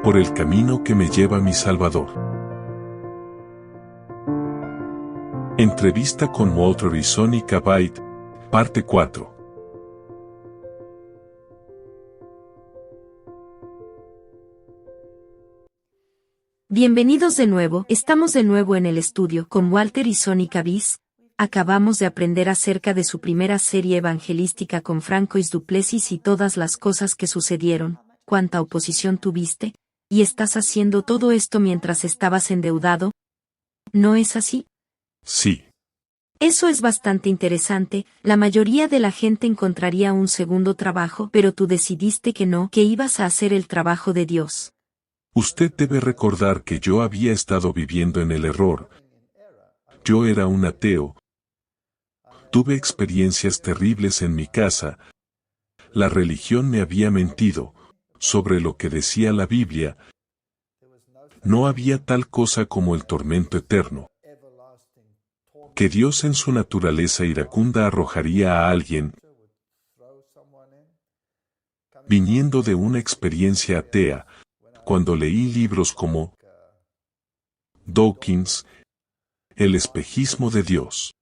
por el camino que me lleva a mi Salvador. Entrevista con Walter y Sonica Byte, parte 4. Bienvenidos de nuevo, estamos de nuevo en el estudio con Walter y Sonica Byte. Acabamos de aprender acerca de su primera serie evangelística con Francois du Plessis y todas las cosas que sucedieron, cuánta oposición tuviste, y estás haciendo todo esto mientras estabas endeudado. ¿No es así? Sí. Eso es bastante interesante, la mayoría de la gente encontraría un segundo trabajo, pero tú decidiste que no, que ibas a hacer el trabajo de Dios. Usted debe recordar que yo había estado viviendo en el error. Yo era un ateo. Tuve experiencias terribles en mi casa. La religión me había mentido sobre lo que decía la Biblia. No había tal cosa como el tormento eterno, que Dios en su naturaleza iracunda arrojaría a alguien, viniendo de una experiencia atea. Cuando leí libros como Dawkins, El espejismo de Dios,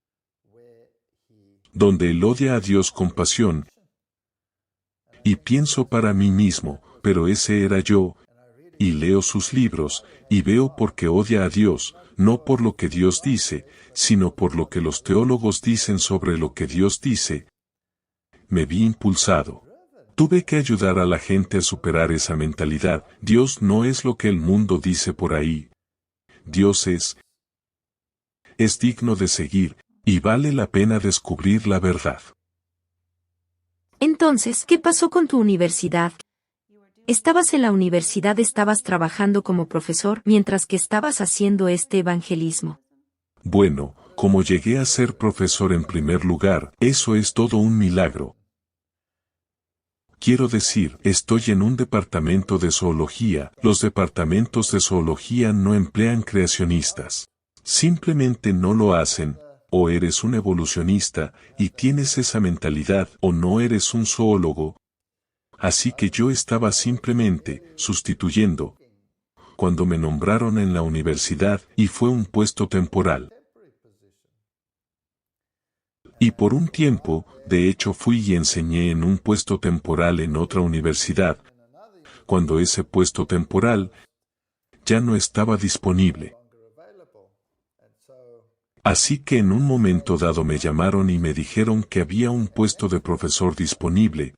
donde él odia a Dios con pasión, y pienso para mí mismo, pero ese era yo, y leo sus libros, y veo por qué odia a Dios, no por lo que Dios dice, sino por lo que los teólogos dicen sobre lo que Dios dice. Me vi impulsado. Tuve que ayudar a la gente a superar esa mentalidad. Dios no es lo que el mundo dice por ahí. Dios es digno de seguir, y vale la pena descubrir la verdad. Entonces, ¿qué pasó con tu universidad? Estabas en la universidad, estabas trabajando como profesor mientras que estabas haciendo este evangelismo. Bueno, como llegué a ser profesor en primer lugar, eso es todo un milagro. Quiero decir, estoy en un departamento de zoología. Los departamentos de zoología no emplean creacionistas. Simplemente no lo hacen. O eres un evolucionista y tienes esa mentalidad, o no eres un zoólogo. Así que yo estaba simplemente sustituyendo cuando me nombraron en la universidad, y fue un puesto temporal. Y por un tiempo, de hecho fui y enseñé en un puesto temporal en otra universidad, cuando ese puesto temporal ya no estaba disponible. Así que en un momento dado me llamaron y me dijeron que había un puesto de profesor disponible,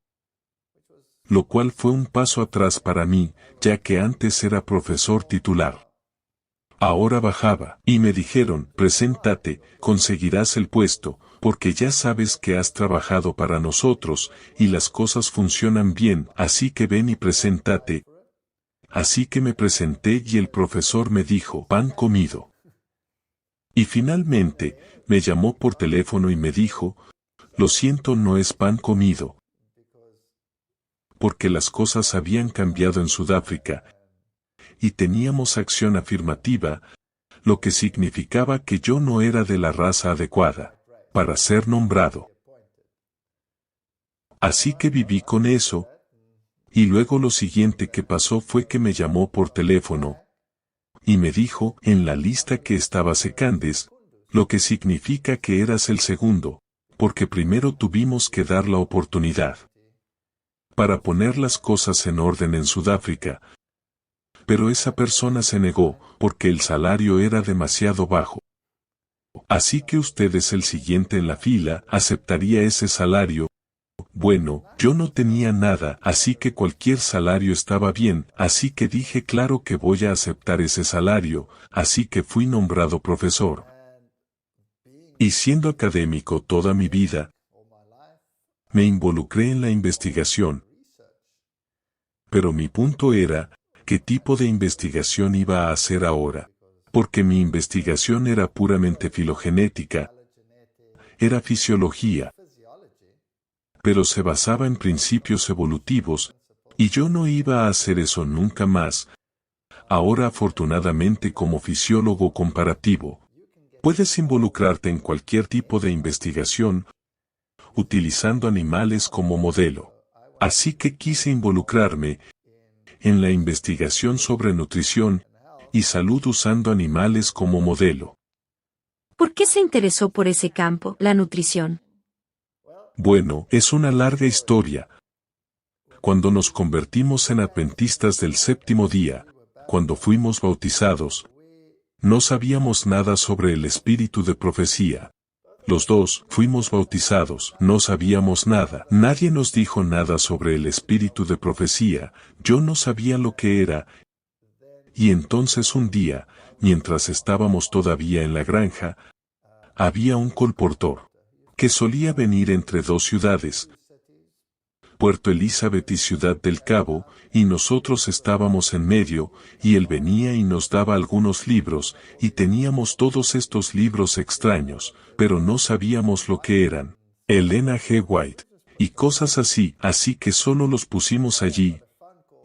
lo cual fue un paso atrás para mí, ya que antes era profesor titular. Ahora bajaba, y me dijeron, preséntate, conseguirás el puesto, porque ya sabes que has trabajado para nosotros, y las cosas funcionan bien, así que ven y preséntate. Así que me presenté y el profesor me dijo, pan comido. Y finalmente, me llamó por teléfono y me dijo, lo siento, no es pan comido. Porque las cosas habían cambiado en Sudáfrica, y teníamos acción afirmativa, lo que significaba que yo no era de la raza adecuada para ser nombrado. Así que viví con eso, y luego lo siguiente que pasó fue que me llamó por teléfono, y me dijo, en la lista que estabas Candes, lo que significa que eras el segundo, porque primero tuvimos que dar la oportunidad para poner las cosas en orden en Sudáfrica. Pero esa persona se negó, porque el salario era demasiado bajo. Así que usted es el siguiente en la fila, ¿aceptaría ese salario? Bueno, yo no tenía nada, así que cualquier salario estaba bien, así que dije claro que voy a aceptar ese salario, así que fui nombrado profesor. Y siendo académico toda mi vida, me involucré en la investigación. Pero mi punto era, ¿qué tipo de investigación iba a hacer ahora? Porque mi investigación era puramente filogenética, era fisiología, pero se basaba en principios evolutivos, y yo no iba a hacer eso nunca más. Ahora afortunadamente como fisiólogo comparativo, puedes involucrarte en cualquier tipo de investigación, utilizando animales como modelo. Así que quise involucrarme en la investigación sobre nutrición y salud usando animales como modelo. ¿Por qué se interesó por ese campo, la nutrición? Bueno, es una larga historia. Cuando nos convertimos en adventistas del séptimo día, cuando fuimos bautizados, no sabíamos nada sobre el espíritu de profecía. Los dos fuimos bautizados, no sabíamos nada. Nadie nos dijo nada sobre el espíritu de profecía, yo no sabía lo que era. Y entonces un día, mientras estábamos todavía en la granja, había un colportor que solía venir entre dos ciudades, Puerto Elizabeth y Ciudad del Cabo, y nosotros estábamos en medio, y él venía y nos daba algunos libros, y teníamos todos estos libros extraños, pero no sabíamos lo que eran. Elena G. White, y cosas así que solo los pusimos allí.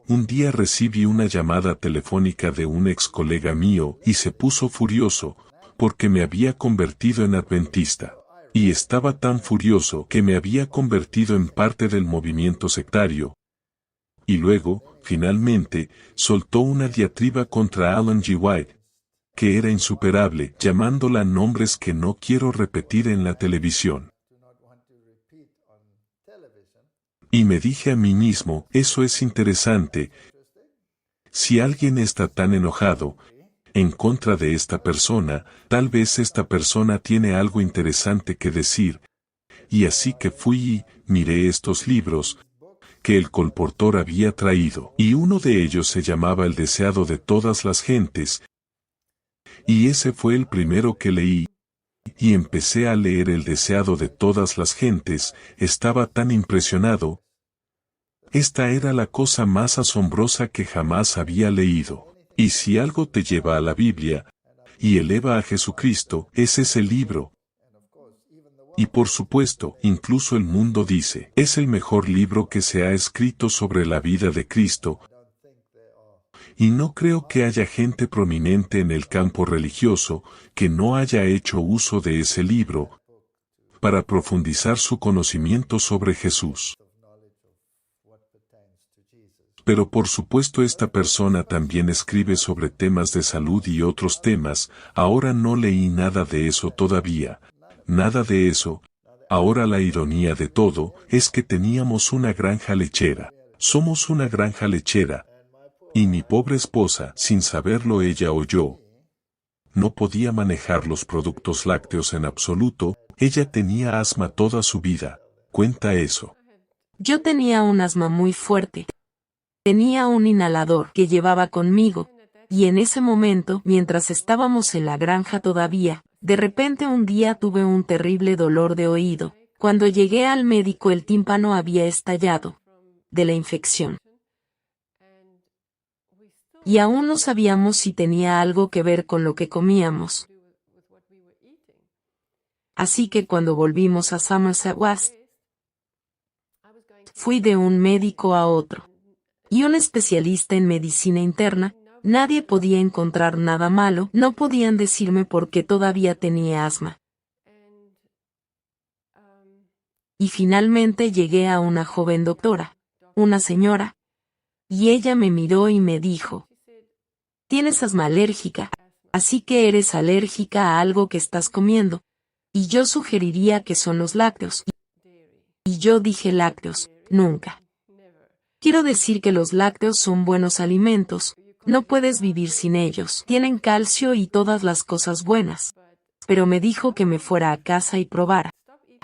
Un día recibí una llamada telefónica de un ex colega mío y se puso furioso, porque me había convertido en adventista. Y estaba tan furioso que me había convertido en parte del movimiento sectario. Y luego, finalmente, soltó una diatriba contra Alan G. White, que era insuperable, llamándola nombres que no quiero repetir en la televisión. Y me dije a mí mismo, eso es interesante. Si alguien está tan enojado en contra de esta persona, tal vez esta persona tiene algo interesante que decir. Y así que fui y miré estos libros que el colportor había traído, y uno de ellos se llamaba El deseado de todas las gentes, y ese fue el primero que leí. Y empecé a leer El deseado de todas las gentes, estaba tan impresionado. Esta era la cosa más asombrosa que jamás había leído. Y si algo te lleva a la Biblia, y eleva a Jesucristo, es ese libro. Y por supuesto, incluso el mundo dice, es el mejor libro que se ha escrito sobre la vida de Cristo. Y no creo que haya gente prominente en el campo religioso que no haya hecho uso de ese libro para profundizar su conocimiento sobre Jesús. Pero por supuesto esta persona también escribe sobre temas de salud y otros temas, ahora no leí nada de eso todavía, nada de eso. Ahora la ironía de todo es que teníamos una granja lechera, somos una granja lechera, y mi pobre esposa, sin saberlo ella o yo, no podía manejar los productos lácteos en absoluto, ella tenía asma toda su vida, cuenta eso. Yo tenía un asma muy fuerte. Tenía un inhalador que llevaba conmigo, y en ese momento, mientras estábamos en la granja todavía, de repente un día tuve un terrible dolor de oído. Cuando llegué al médico el tímpano había estallado de la infección. Y aún no sabíamos si tenía algo que ver con lo que comíamos. Así que cuando volvimos a Somerset West, fui de un médico a otro. Y un especialista en medicina interna, nadie podía encontrar nada malo, no podían decirme por qué todavía tenía asma. Y finalmente llegué a una joven doctora, una señora, y ella me miró y me dijo, tienes asma alérgica, así que eres alérgica a algo que estás comiendo, y yo sugeriría que son los lácteos. Y yo dije lácteos, nunca. Quiero decir que los lácteos son buenos alimentos, no puedes vivir sin ellos, tienen calcio y todas las cosas buenas. Pero me dijo que me fuera a casa y probara,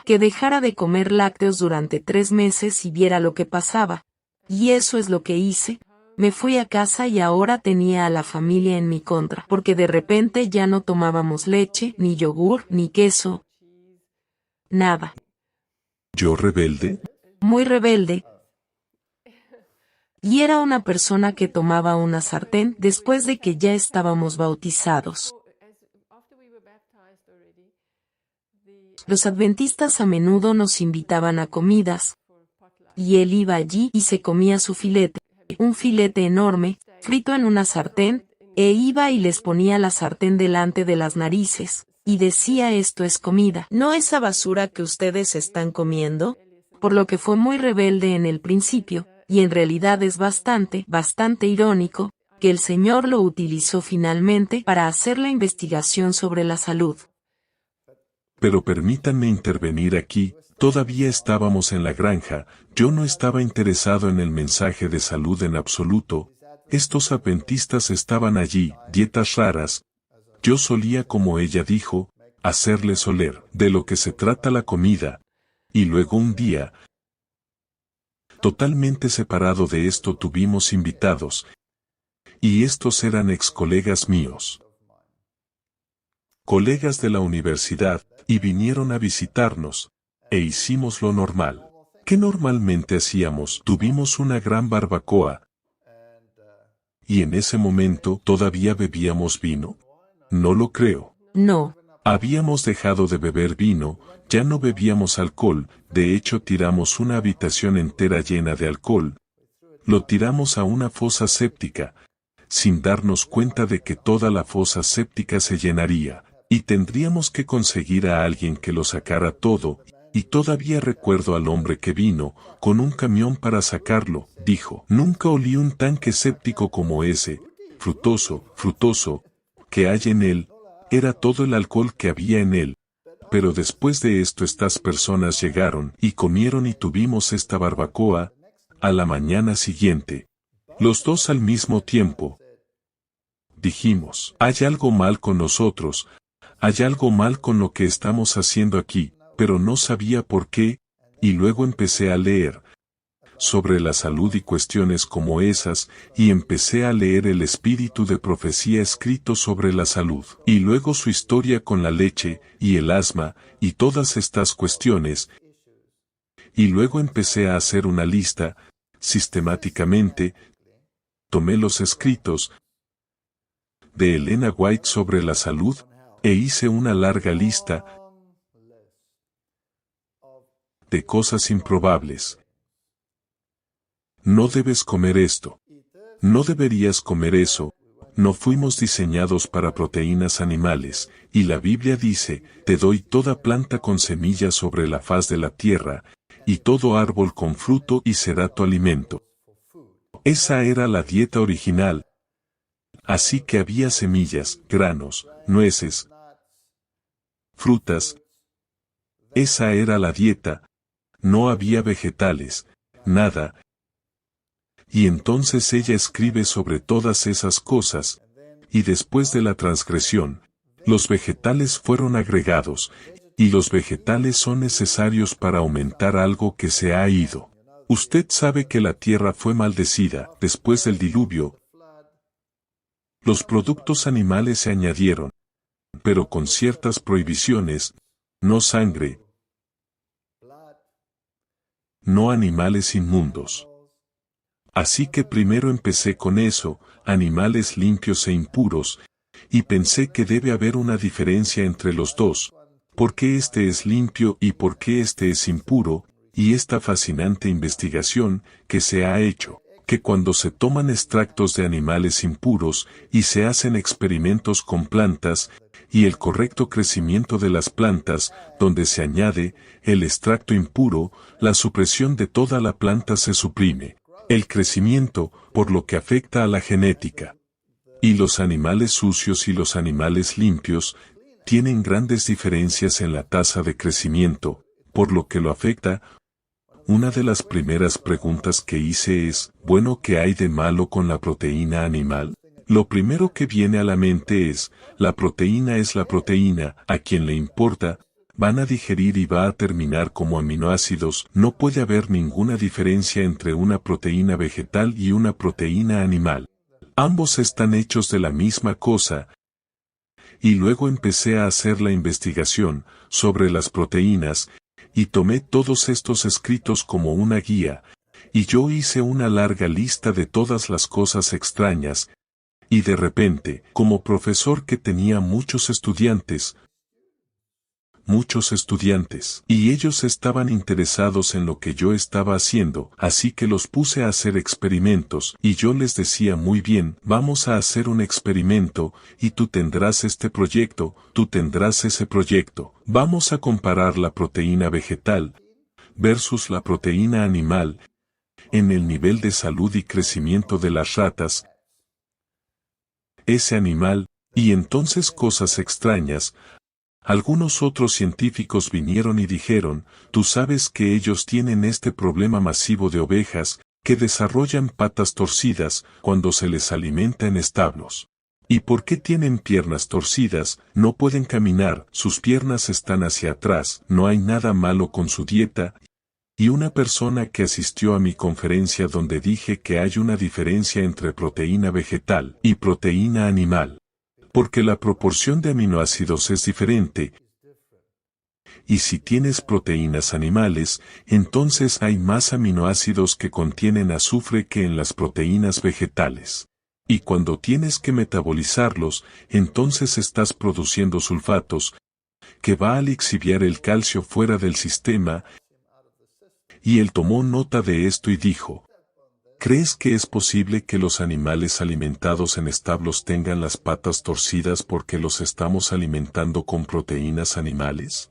que dejara de comer lácteos durante 3 meses y viera lo que pasaba. Y eso es lo que hice, me fui a casa y ahora tenía a la familia en mi contra, porque de repente ya no tomábamos leche, ni yogur, ni queso, nada. ¿Yo rebelde? Muy rebelde. Y era una persona que tomaba una sartén después de que ya estábamos bautizados. Los adventistas a menudo nos invitaban a comidas, y él iba allí y se comía su filete, un filete enorme, frito en una sartén, e iba y les ponía la sartén delante de las narices, y decía esto es comida, ¿no esa basura que ustedes están comiendo? Por lo que fue muy rebelde en el principio. y en realidad es bastante irónico, que el Señor lo utilizó finalmente para hacer la investigación sobre la salud. Pero permítanme intervenir aquí, todavía estábamos en la granja, yo no estaba interesado en el mensaje de salud en absoluto, estos adventistas estaban allí, dietas raras. Yo solía, como ella dijo, hacerles oler de lo que se trata la comida. Y luego un día, totalmente separado de esto, tuvimos invitados. Y estos eran ex colegas míos. Colegas de la universidad, y vinieron a visitarnos, e hicimos lo normal. ¿Qué normalmente hacíamos? Tuvimos una gran barbacoa. Y en ese momento todavía bebíamos vino. No lo creo. No. Habíamos dejado de beber vino, ya no bebíamos alcohol, de hecho tiramos una habitación entera llena de alcohol. Lo tiramos a una fosa séptica, sin darnos cuenta de que toda la fosa séptica se llenaría, y tendríamos que conseguir a alguien que lo sacara todo, y todavía recuerdo al hombre que vino, con un camión para sacarlo, dijo, nunca olí un tanque séptico como ese, frutoso, que hay en él. Era todo el alcohol que había en él. Pero después de esto estas personas llegaron y comieron y tuvimos esta barbacoa, a la mañana siguiente. Los dos al mismo tiempo. Dijimos, hay algo mal con nosotros, hay algo mal con lo que estamos haciendo aquí, pero no sabía por qué, y luego empecé a leer sobre la salud y cuestiones como esas, y empecé a leer el espíritu de profecía escrito sobre la salud, y luego su historia con la leche, y el asma, y todas estas cuestiones, y luego empecé a hacer una lista, sistemáticamente, tomé los escritos de Elena White sobre la salud, e hice una larga lista de cosas improbables. No debes comer esto. No deberías comer eso. No fuimos diseñados para proteínas animales, y la Biblia dice, te doy toda planta con semillas sobre la faz de la tierra, y todo árbol con fruto y será tu alimento. Esa era la dieta original. Así que había semillas, granos, nueces, frutas. Esa era la dieta. No había vegetales, nada. Y entonces ella escribe sobre todas esas cosas, y después de la transgresión, los vegetales fueron agregados, y los vegetales son necesarios para aumentar algo que se ha ido. Usted sabe que la tierra fue maldecida después del diluvio. Los productos animales se añadieron, pero con ciertas prohibiciones, no sangre, no animales inmundos. Así que primero empecé con eso, animales limpios e impuros, y pensé que debe haber una diferencia entre los dos, por qué este es limpio y por qué este es impuro, y esta fascinante investigación que se ha hecho, que cuando se toman extractos de animales impuros y se hacen experimentos con plantas, y el correcto crecimiento de las plantas, donde se añade el extracto impuro, la supresión de toda la planta se suprime. El crecimiento, por lo que afecta a la genética. Y los animales sucios y los animales limpios, tienen grandes diferencias en la tasa de crecimiento, por lo que lo afecta. Una de las primeras preguntas que hice es, bueno, ¿qué hay de malo con la proteína animal? Lo primero que viene a la mente es, la proteína es la proteína, a quien le importa, van a digerir y va a terminar como aminoácidos, no puede haber ninguna diferencia entre una proteína vegetal y una proteína animal. Ambos están hechos de la misma cosa. Y luego empecé a hacer la investigación sobre las proteínas, y tomé todos estos escritos como una guía, y yo hice una larga lista de todas las cosas extrañas, y de repente, como profesor que tenía muchos estudiantes, y ellos estaban interesados en lo que yo estaba haciendo, así que los puse a hacer experimentos, y yo les decía muy bien, vamos a hacer un experimento, y tú tendrás este proyecto, tú tendrás ese proyecto, vamos a comparar la proteína vegetal versus la proteína animal, en el nivel de salud y crecimiento de las ratas, ese animal, y entonces cosas extrañas. Algunos otros científicos vinieron y dijeron, tú sabes que ellos tienen este problema masivo de ovejas, que desarrollan patas torcidas cuando se les alimenta en establos. ¿Y por qué tienen piernas torcidas? No pueden caminar, sus piernas están hacia atrás, no hay nada malo con su dieta. Y una persona que asistió a mi conferencia donde dije que hay una diferencia entre proteína vegetal y proteína animal. Porque la proporción de aminoácidos es diferente. Y si tienes proteínas animales, entonces hay más aminoácidos que contienen azufre que en las proteínas vegetales. Y cuando tienes que metabolizarlos, entonces estás produciendo sulfatos, que va a lixiviar el calcio fuera del sistema. Y él tomó nota de esto y dijo, ¿crees que es posible que los animales alimentados en establos tengan las patas torcidas porque los estamos alimentando con proteínas animales?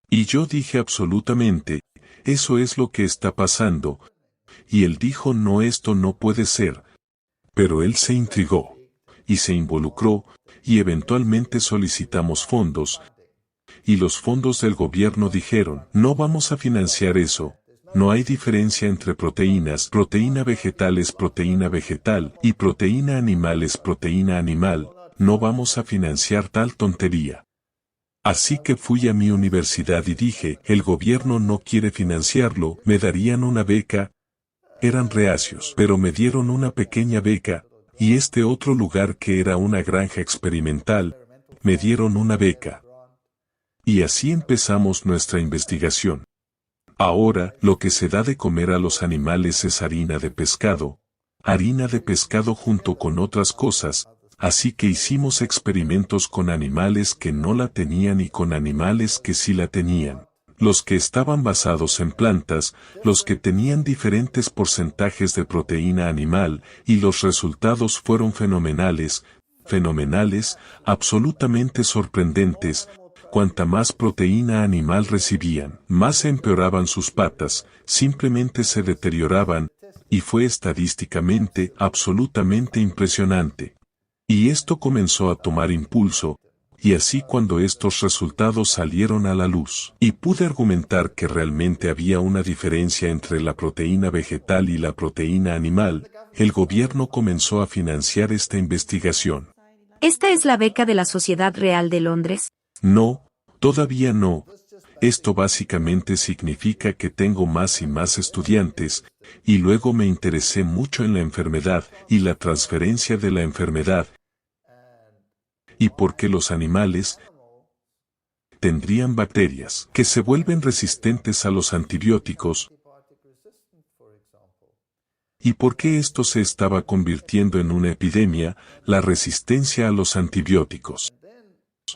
Y yo dije absolutamente, eso es lo que está pasando. Y él dijo no, esto no puede ser. Pero él se intrigó, y se involucró, y eventualmente solicitamos fondos. Y los fondos del gobierno dijeron, no vamos a financiar eso. No hay diferencia entre proteínas, proteína vegetal es proteína vegetal, y proteína animal es proteína animal, no vamos a financiar tal tontería. Así que fui a mi universidad y dije, el gobierno no quiere financiarlo, me darían una beca. Eran reacios, pero me dieron una pequeña beca, y este otro lugar que era una granja experimental, me dieron una beca. Y así empezamos nuestra investigación. Ahora, lo que se da de comer a los animales es harina de pescado junto con otras cosas, así que hicimos experimentos con animales que no la tenían y con animales que sí la tenían. Los que estaban basados en plantas, los que tenían diferentes porcentajes de proteína animal, y los resultados fueron fenomenales, absolutamente sorprendentes. Cuanta más proteína animal recibían, más empeoraban sus patas, simplemente se deterioraban, y fue estadísticamente absolutamente impresionante. Y esto comenzó a tomar impulso, y así cuando estos resultados salieron a la luz, y pude argumentar que realmente había una diferencia entre la proteína vegetal y la proteína animal, el gobierno comenzó a financiar esta investigación. ¿Esta es la beca de la Sociedad Real de Londres? No, todavía no. Esto básicamente significa que tengo más y más estudiantes, y luego me interesé mucho en la enfermedad y la transferencia de la enfermedad. ¿Y por qué los animales tendrían bacterias que se vuelven resistentes a los antibióticos? ¿Y por qué esto se estaba convirtiendo en una epidemia, la resistencia a los antibióticos?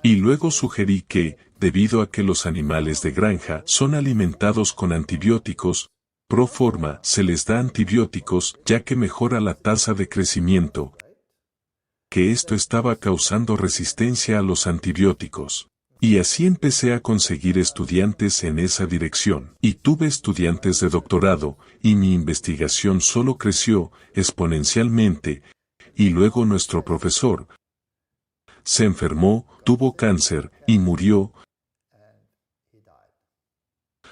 Y luego sugerí que, debido a que los animales de granja son alimentados con antibióticos, pro forma se les da antibióticos ya que mejora la tasa de crecimiento, que esto estaba causando resistencia a los antibióticos. Y así empecé a conseguir estudiantes en esa dirección, y tuve estudiantes de doctorado, y mi investigación solo creció exponencialmente, y luego nuestro profesor se enfermó, tuvo cáncer, y murió.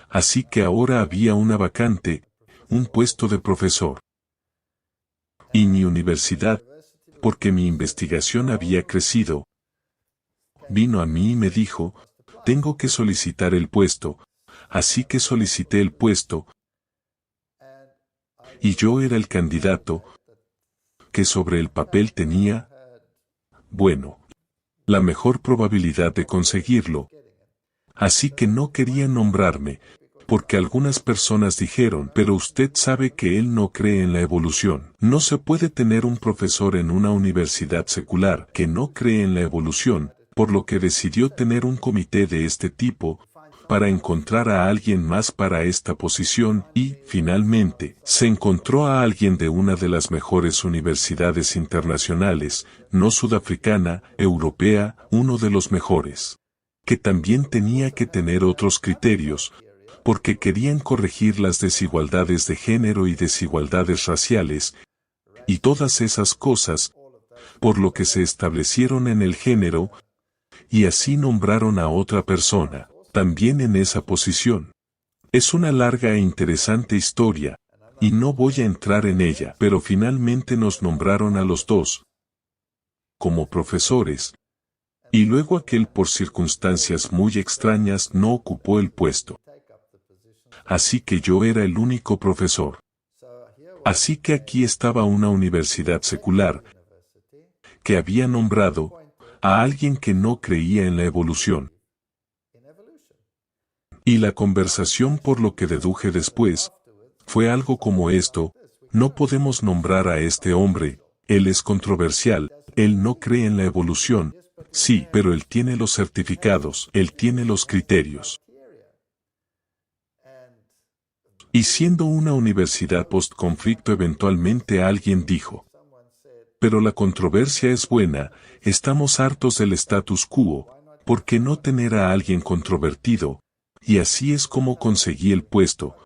Así que ahora había una vacante, un puesto de profesor. Y mi universidad, porque mi investigación había crecido, vino a mí y me dijo, tengo que solicitar el puesto, así que solicité el puesto, y yo era el candidato, que sobre el papel tenía, bueno, la mejor probabilidad de conseguirlo. Así que no querían nombrarme, porque algunas personas dijeron, pero usted sabe que él no cree en la evolución. No se puede tener un profesor en una universidad secular que no cree en la evolución, por lo que decidió tener un comité de este tipo, para encontrar a alguien más para esta posición, y, finalmente, se encontró a alguien de una de las mejores universidades internacionales, no sudafricana, europea, uno de los mejores, que también tenía que tener otros criterios, porque querían corregir las desigualdades de género y desigualdades raciales, y todas esas cosas, por lo que se establecieron en el género, y así nombraron a otra persona, también en esa posición. Es una larga e interesante historia, y no voy a entrar en ella, pero finalmente nos nombraron a los dos como profesores, y luego aquel por circunstancias muy extrañas no ocupó el puesto. Así que yo era el único profesor. Así que aquí estaba una universidad secular, que había nombrado a alguien que no creía en la evolución. Y la conversación, por lo que deduje después, fue algo como esto: no podemos nombrar a este hombre, él es controversial, él no cree en la evolución, sí, pero él tiene los certificados, él tiene los criterios. Y siendo una universidad post-conflicto, eventualmente alguien dijo: pero la controversia es buena, estamos hartos del status quo, ¿por qué no tener a alguien controvertido? Y así es como conseguí el puesto.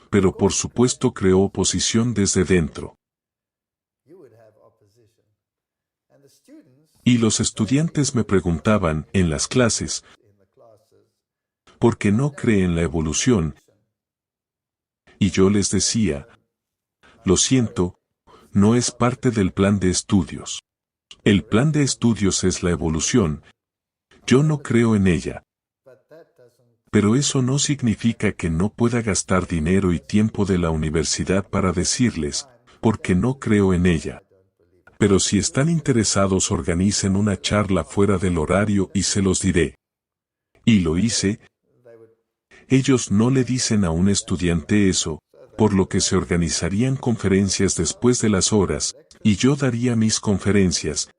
Pero por supuesto creó oposición desde dentro. Y los estudiantes me preguntaban en las clases, ¿por qué no cree en la evolución? Y yo les decía: lo siento, no es parte del plan de estudios. El plan de estudios es la evolución. Yo no creo en ella. Pero eso no significa que no pueda gastar dinero y tiempo de la universidad para decirles, porque no creo en ella. Pero si están interesados, organicen una charla fuera del horario y se los diré. Y lo hice. Ellos no le dicen a un estudiante eso, por lo que se organizarían conferencias después de las horas, y yo daría mis conferencias,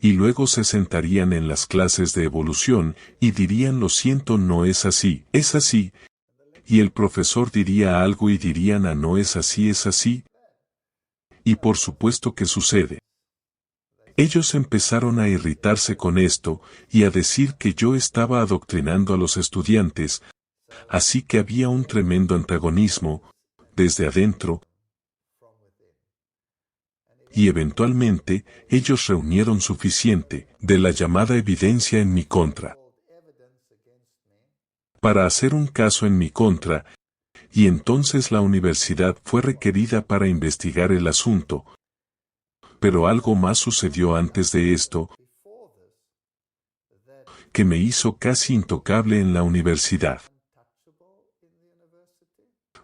y luego se sentarían en las clases de evolución, y dirían: lo siento, no es así, es así. Y el profesor diría algo y dirían: ah, no es así, es así. Y por supuesto que sucede. Ellos empezaron a irritarse con esto, y a decir que yo estaba adoctrinando a los estudiantes, así que había un tremendo antagonismo, desde adentro, y eventualmente, ellos reunieron suficiente de la llamada evidencia en mi contra para hacer un caso en mi contra, y entonces la universidad fue requerida para investigar el asunto. Pero algo más sucedió antes de esto, que me hizo casi intocable en la universidad.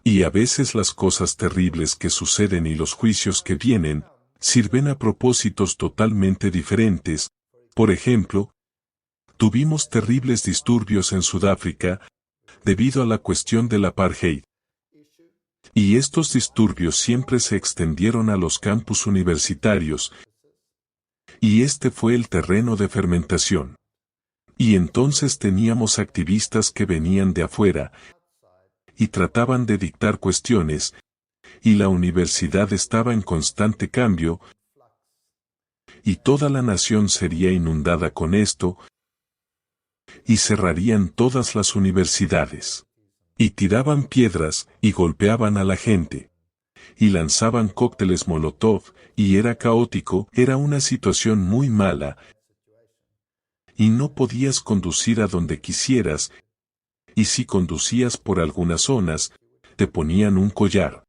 Y a veces las cosas terribles que suceden y los juicios que vienen, sirven a propósitos totalmente diferentes. Por ejemplo, tuvimos terribles disturbios en Sudáfrica, debido a la cuestión del apartheid. Y estos disturbios siempre se extendieron a los campus universitarios, y este fue el terreno de fermentación. Y entonces teníamos activistas que venían de afuera, y trataban de dictar cuestiones, y la universidad estaba en constante cambio, y toda la nación sería inundada con esto, y cerrarían todas las universidades, y tiraban piedras, y golpeaban a la gente, y lanzaban cócteles Molotov, y era caótico, era una situación muy mala, y no podías conducir a donde quisieras, y si conducías por algunas zonas, te ponían un collar.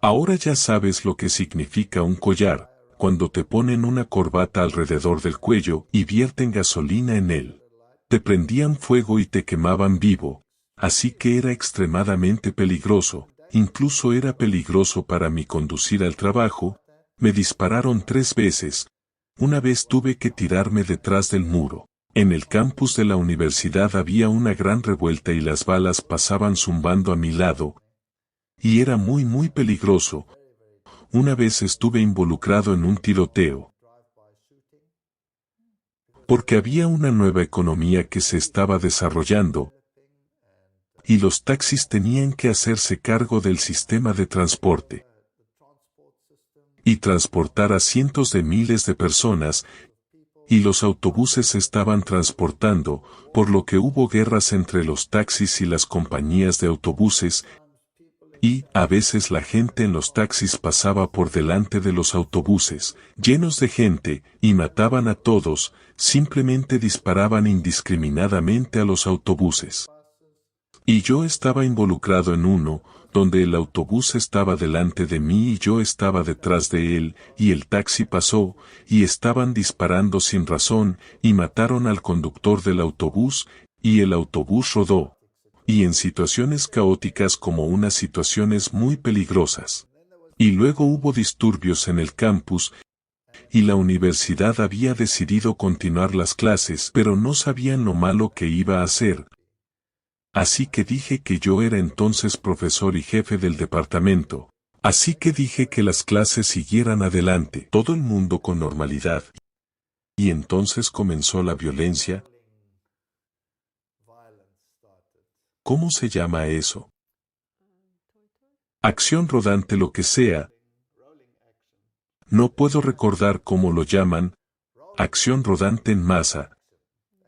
Ahora ya sabes lo que significa un collar, cuando te ponen una corbata alrededor del cuello y vierten gasolina en él. Te prendían fuego y te quemaban vivo, así que era extremadamente peligroso, incluso era peligroso para mí conducir al trabajo. Me dispararon 3 veces, una vez tuve que tirarme detrás del muro. En el campus de la universidad había una gran revuelta y las balas pasaban zumbando a mi lado, y era muy peligroso. Una vez estuve involucrado en un tiroteo, porque había una nueva economía que se estaba desarrollando, y los taxis tenían que hacerse cargo del sistema de transporte, y transportar a cientos de miles de personas, y los autobuses se estaban transportando, por lo que hubo guerras entre los taxis y las compañías de autobuses, y, a veces la gente en los taxis pasaba por delante de los autobuses, llenos de gente, y mataban a todos, simplemente disparaban indiscriminadamente a los autobuses. Y yo estaba involucrado en uno, donde el autobús estaba delante de mí y yo estaba detrás de él, y el taxi pasó, y estaban disparando sin razón, y mataron al conductor del autobús, y el autobús rodó. Y en situaciones caóticas como unas situaciones muy peligrosas. Y luego hubo disturbios en el campus, y la universidad había decidido continuar las clases, pero no sabían lo malo que iba a hacer. Así que dije que yo era entonces profesor y jefe del departamento. Así que dije que las clases siguieran adelante, todo el mundo con normalidad. Y entonces comenzó la violencia. ¿Cómo se llama eso? Acción rodante, lo que sea. No puedo recordar cómo lo llaman. Acción rodante en masa.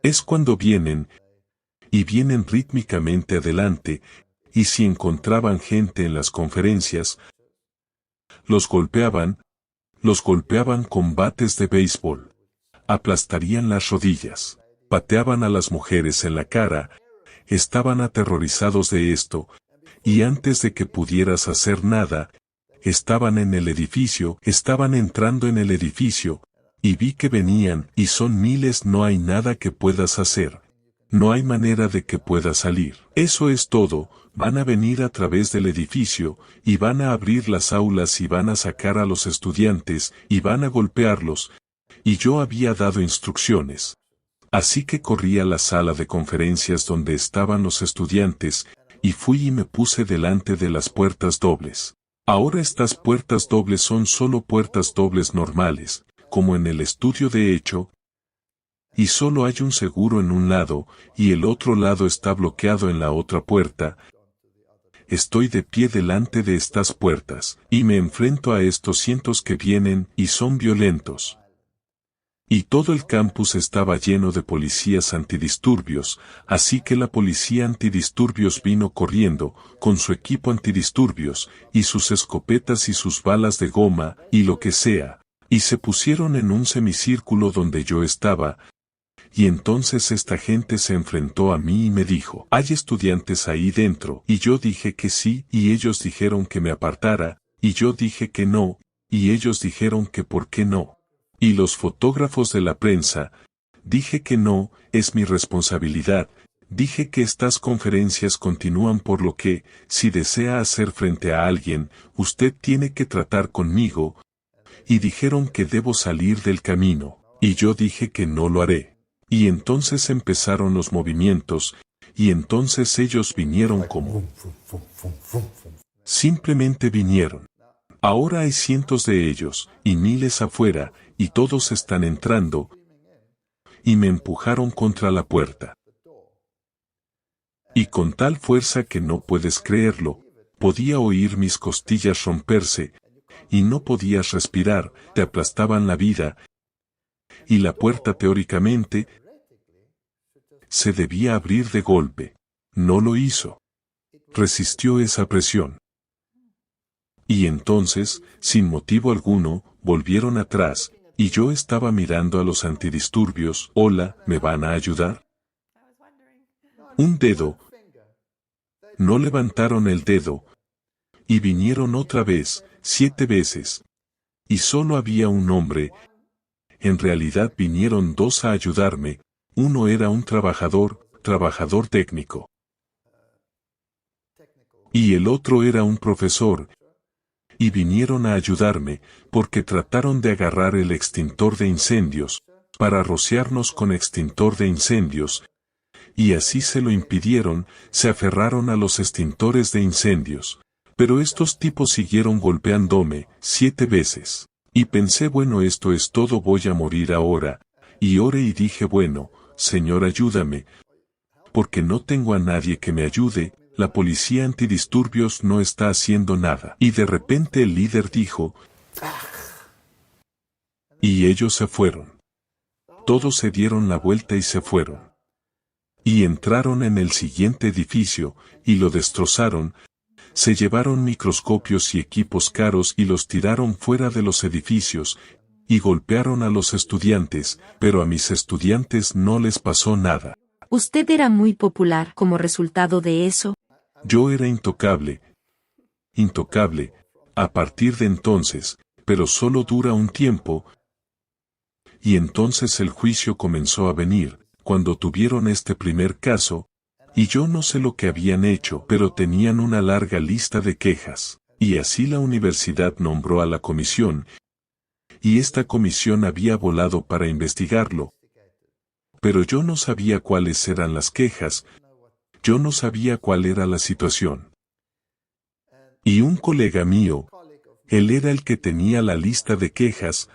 Es cuando vienen, y vienen rítmicamente adelante, y si encontraban gente en las conferencias, los golpeaban con bates de béisbol, aplastarían las rodillas, pateaban a las mujeres en la cara, estaban aterrorizados de esto, y antes de que pudieras hacer nada, estaban en el edificio, estaban entrando en el edificio, y vi que venían, y son miles, no hay nada que puedas hacer. No hay manera de que pueda salir. Eso es todo, van a venir a través del edificio, y van a abrir las aulas y van a sacar a los estudiantes, y van a golpearlos, y yo había dado instrucciones. Así que corrí a la sala de conferencias donde estaban los estudiantes, y fui y me puse delante de las puertas dobles. Ahora estas puertas dobles son solo puertas dobles normales, como en el estudio de hecho, y solo hay un seguro en un lado, y el otro lado está bloqueado en la otra puerta. Estoy de pie delante de estas puertas, y me enfrento a estos cientos que vienen, y son violentos. Y todo el campus estaba lleno de policías antidisturbios, así que la policía antidisturbios vino corriendo, con su equipo antidisturbios, y sus escopetas y sus balas de goma, y lo que sea, y se pusieron en un semicírculo donde yo estaba. Y entonces esta gente se enfrentó a mí y me dijo, ¿hay estudiantes ahí dentro? Y yo dije que sí, y ellos dijeron que me apartara, y yo dije que no, y ellos dijeron que por qué no. Y los fotógrafos de la prensa, dije que no, es mi responsabilidad, dije que estas conferencias continúan por lo que, si desea hacer frente a alguien, usted tiene que tratar conmigo, y dijeron que debo salir del camino, y yo dije que no lo haré. Y entonces empezaron los movimientos, y entonces ellos vinieron como... Simplemente vinieron. Ahora hay cientos de ellos, y miles afuera, y todos están entrando, y me empujaron contra la puerta. Y con tal fuerza que no puedes creerlo, podía oír mis costillas romperse, y no podías respirar, te aplastaban la vida, y la puerta teóricamente se debía abrir de golpe. No lo hizo. Resistió esa presión. Y entonces, sin motivo alguno, volvieron atrás, y yo estaba mirando a los antidisturbios. Hola, ¿me van a ayudar? Un dedo. No levantaron el dedo. Y vinieron otra vez, 7 veces. Y solo había un hombre. En realidad vinieron 2 a ayudarme. Uno era un trabajador técnico. Y el otro era un profesor. Y vinieron a ayudarme, porque trataron de agarrar el extintor de incendios, para rociarnos con extintor de incendios, y así se lo impidieron, se aferraron a los extintores de incendios. Pero estos tipos siguieron golpeándome, 7 veces. Y pensé, bueno, esto es todo, voy a morir ahora. Y oré y dije, bueno, Señor, ayúdame, porque no tengo a nadie que me ayude. La policía antidisturbios no está haciendo nada. Y de repente el líder dijo, y ellos se fueron. Todos se dieron la vuelta y se fueron. Y entraron en el siguiente edificio, y lo destrozaron. Se llevaron microscopios y equipos caros y los tiraron fuera de los edificios, y golpearon a los estudiantes, pero a mis estudiantes no les pasó nada. Usted era muy popular como resultado de eso. Yo era intocable, a partir de entonces, pero solo dura un tiempo. Y entonces el juicio comenzó a venir, cuando tuvieron este primer caso, y yo no sé lo que habían hecho, pero tenían una larga lista de quejas, y así la universidad nombró a la comisión, y esta comisión había volado para investigarlo. Pero yo no sabía cuáles eran las quejas, yo no sabía cuál era la situación. Y un colega mío, él era el que tenía la lista de quejas.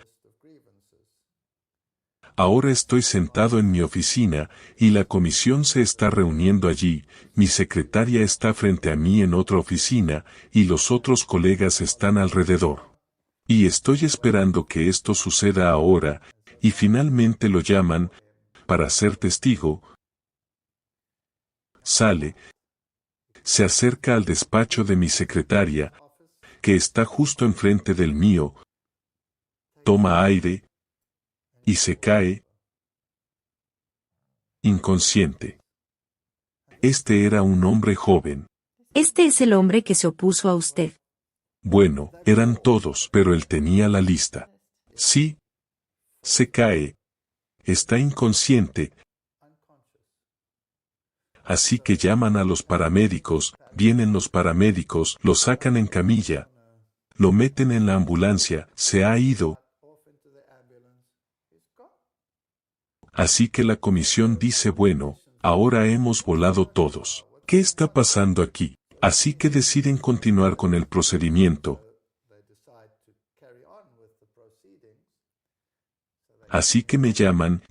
Ahora estoy sentado en mi oficina, y la comisión se está reuniendo allí, mi secretaria está frente a mí en otra oficina, y los otros colegas están alrededor. Y estoy esperando que esto suceda ahora, y finalmente lo llaman, para ser testigo. Sale, se acerca al despacho de mi secretaria, que está justo enfrente del mío, toma aire, y se cae, inconsciente. Este era un hombre joven. Este es el hombre que se opuso a usted. Bueno, eran todos, pero él tenía la lista. Sí. Se cae. Está inconsciente. Así que llaman a los paramédicos, vienen los paramédicos, lo sacan en camilla, lo meten en la ambulancia, se ha ido. Así que la comisión dice, bueno, ahora hemos volado todos. ¿Qué está pasando aquí? Así que deciden continuar con el procedimiento. Así que me llaman,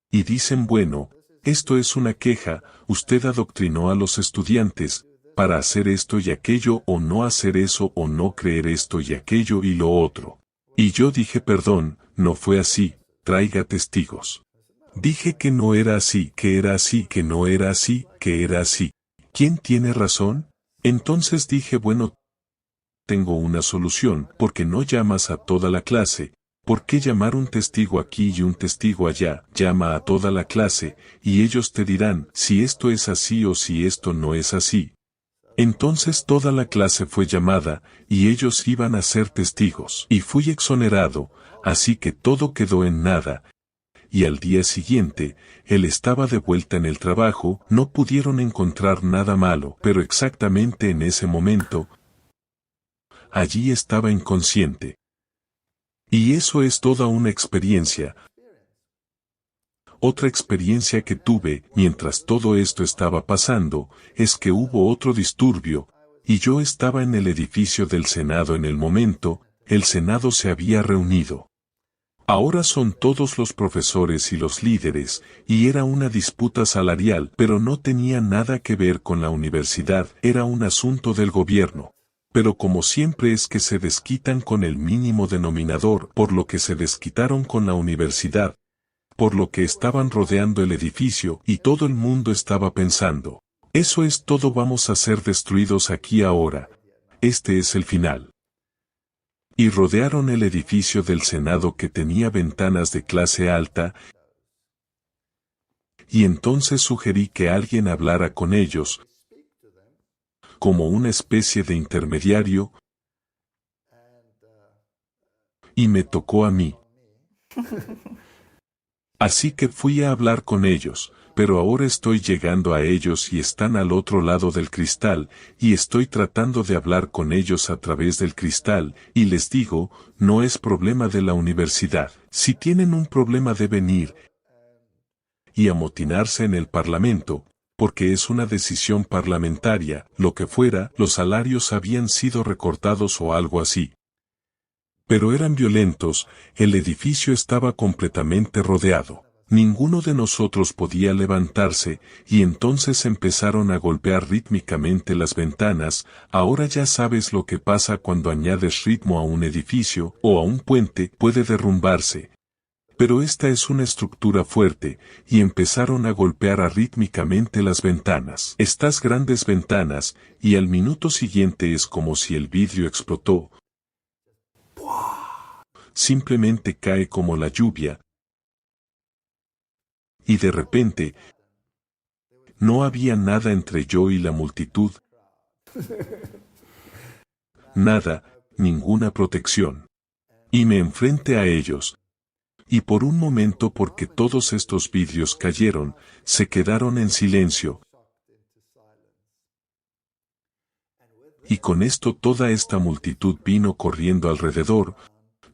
y dicen, bueno, esto es una queja, usted adoctrinó a los estudiantes, para hacer esto y aquello o no hacer eso o no creer esto y aquello y lo otro. Y yo dije, perdón, no fue así, traiga testigos. Dije que no era así, que era así, que no era así, que era así. ¿Quién tiene razón? Entonces dije, bueno, tengo una solución, porque no llamas a toda la clase. ¿Por qué llamar un testigo aquí y un testigo allá? Llama a toda la clase, y ellos te dirán si esto es así o si esto no es así. Entonces toda la clase fue llamada, y ellos iban a ser testigos. Y fui exonerado, así que todo quedó en nada. Y al día siguiente, él estaba de vuelta en el trabajo, no pudieron encontrar nada malo, pero exactamente en ese momento, allí estaba inconsciente. Y eso es toda una experiencia. Otra experiencia que tuve mientras todo esto estaba pasando, es que hubo otro disturbio, y yo estaba en el edificio del Senado en el momento, el Senado se había reunido. Ahora son todos los profesores y los líderes, y era una disputa salarial, pero no tenía nada que ver con la universidad, era un asunto del gobierno. Pero como siempre es que se desquitan con el mínimo denominador, por lo que se desquitaron con la universidad, por lo que estaban rodeando el edificio y todo el mundo estaba pensando, eso es todo, vamos a ser destruidos aquí ahora, este es el final. Y rodearon el edificio del Senado que tenía ventanas de clase alta, y entonces sugerí que alguien hablara con ellos, como una especie de intermediario, y me tocó a mí. Así que fui a hablar con ellos, pero ahora estoy llegando a ellos y están al otro lado del cristal, y estoy tratando de hablar con ellos a través del cristal, y les digo, no es problema de la universidad. Si tienen un problema deben ir y amotinarse en el Parlamento, porque es una decisión parlamentaria, lo que fuera, los salarios habían sido recortados o algo así. Pero eran violentos, el edificio estaba completamente rodeado. Ninguno de nosotros podía levantarse, y entonces empezaron a golpear rítmicamente las ventanas. Ahora ya sabes lo que pasa cuando añades ritmo a un edificio, o a un puente, puede derrumbarse. Pero esta es una estructura fuerte, y empezaron a golpear rítmicamente las ventanas. Estas grandes ventanas, y al minuto siguiente es como si el vidrio explotó. Simplemente cae como la lluvia. Y de repente, no había nada entre yo y la multitud. Nada, ninguna protección. Y me enfrenté a ellos. Y por un momento, porque todos estos vidrios cayeron, se quedaron en silencio. Y con esto toda esta multitud vino corriendo alrededor,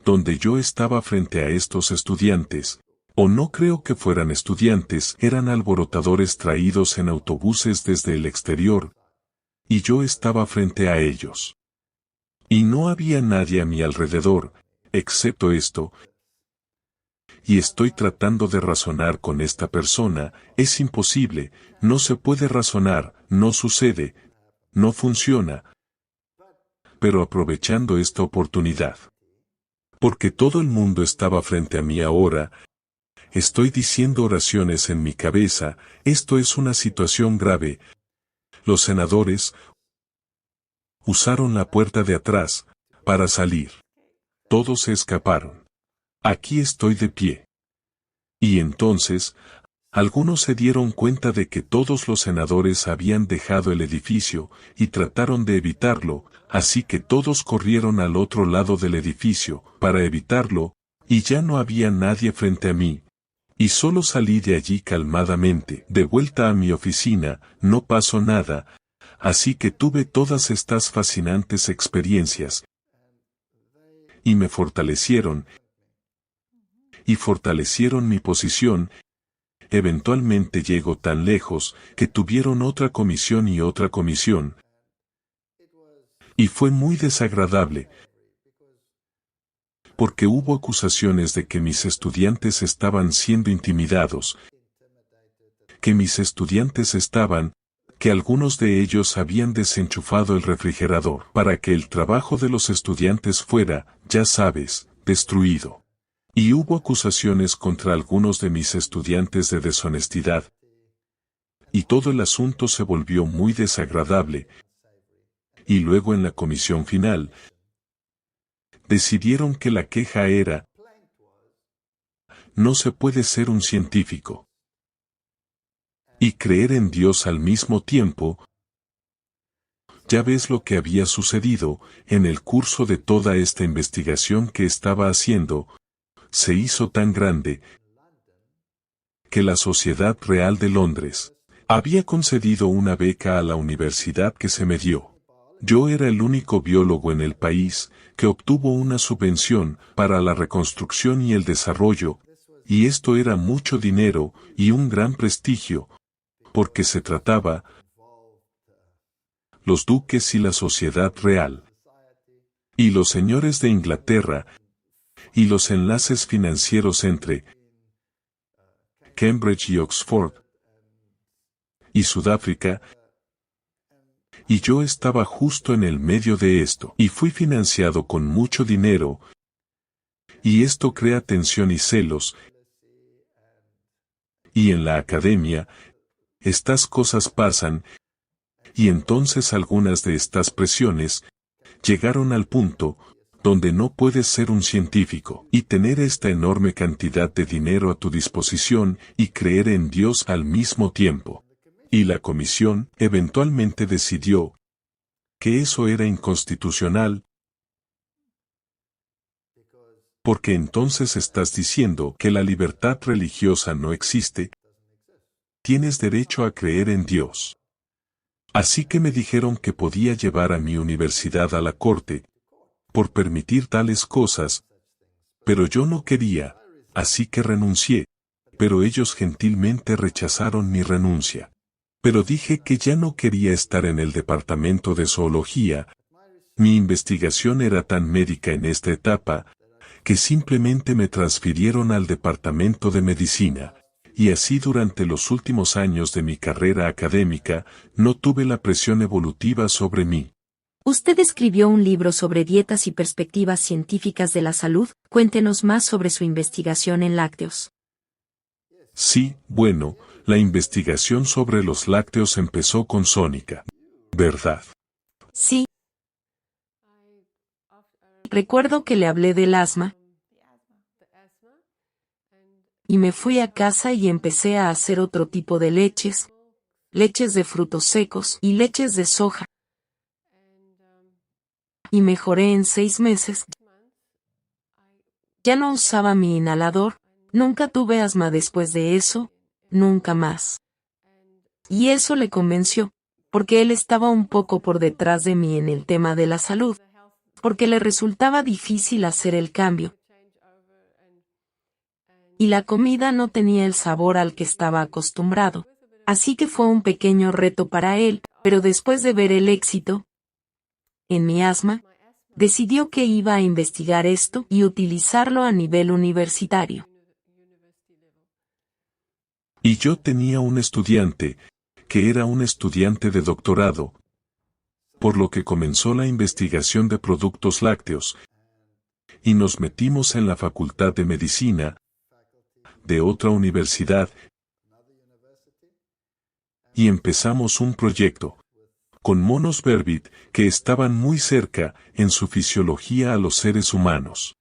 donde yo estaba frente a estos estudiantes. O no creo que fueran estudiantes, eran alborotadores traídos en autobuses desde el exterior. Y yo estaba frente a ellos. Y no había nadie a mi alrededor, excepto esto. Y estoy tratando de razonar con esta persona, es imposible, no se puede razonar, no sucede, no funciona. Pero aprovechando esta oportunidad. Porque todo el mundo estaba frente a mí ahora, estoy diciendo oraciones en mi cabeza, esto es una situación grave. Los senadores usaron la puerta de atrás para salir. Todos se escaparon. Aquí estoy de pie. Y entonces, algunos se dieron cuenta de que todos los senadores habían dejado el edificio, y trataron de evitarlo, así que todos corrieron al otro lado del edificio, para evitarlo, y ya no había nadie frente a mí. Y solo salí de allí calmadamente, de vuelta a mi oficina, no pasó nada, así que tuve todas estas fascinantes experiencias. Y me fortalecieron, y fortalecieron mi posición. Eventualmente llegó tan lejos, que tuvieron otra comisión y otra comisión. Y fue muy desagradable, porque hubo acusaciones de que mis estudiantes estaban siendo intimidados, que algunos de ellos habían desenchufado el refrigerador para que el trabajo de los estudiantes fuera, ya sabes, destruido. Y hubo acusaciones contra algunos de mis estudiantes de deshonestidad. Y todo el asunto se volvió muy desagradable. Y luego en la comisión final, decidieron que la queja era: no se puede ser un científico y creer en Dios al mismo tiempo. Ya ves lo que había sucedido, en el curso de toda esta investigación que estaba haciendo, se hizo tan grande que la Sociedad Real de Londres había concedido una beca a la universidad que se me dio. Yo era el único biólogo en el país que obtuvo una subvención para la reconstrucción y el desarrollo, y esto era mucho dinero y un gran prestigio, porque se trataba los duques y la sociedad real, y los señores de Inglaterra, y los enlaces financieros entre Cambridge y Oxford, y Sudáfrica, y yo estaba justo en el medio de esto, y fui financiado con mucho dinero, y esto crea tensión y celos, y en la academia, estas cosas pasan, y entonces algunas de estas presiones llegaron al punto donde no puedes ser un científico y tener esta enorme cantidad de dinero a tu disposición y creer en Dios al mismo tiempo. Y la comisión eventualmente decidió que eso era inconstitucional, porque entonces estás diciendo que la libertad religiosa no existe. Tienes derecho a creer en Dios. Así que me dijeron que podía llevar a mi universidad a la corte por permitir tales cosas, pero yo no quería, así que renuncié, pero ellos gentilmente rechazaron mi renuncia. Pero dije que ya no quería estar en el departamento de zoología. Mi investigación era tan médica en esta etapa, que simplemente me transfirieron al departamento de medicina, y así durante los últimos años de mi carrera académica, no tuve la presión evolutiva sobre mí. Usted escribió un libro sobre dietas y perspectivas científicas de la salud. Cuéntenos más sobre su investigación en lácteos. Sí, bueno, la investigación sobre los lácteos empezó con Sónica, ¿verdad? Sí. Recuerdo que le hablé del asma. Y me fui a casa y empecé a hacer otro tipo de leches. Leches de frutos secos y leches de soja. Y mejoré en 6 meses. Ya no usaba mi inhalador, nunca tuve asma después de eso, nunca más. Y eso le convenció, porque él estaba un poco por detrás de mí en el tema de la salud, porque le resultaba difícil hacer el cambio. Y la comida no tenía el sabor al que estaba acostumbrado. Así que fue un pequeño reto para él, pero después de ver el éxito en mi asma, decidió que iba a investigar esto y utilizarlo a nivel universitario. Y yo tenía un estudiante, que era un estudiante de doctorado, por lo que comenzó la investigación de productos lácteos, y nos metimos en la Facultad de Medicina, de otra universidad, y empezamos un proyecto, con monos Verbit, que estaban muy cerca, en su fisiología a los seres humanos.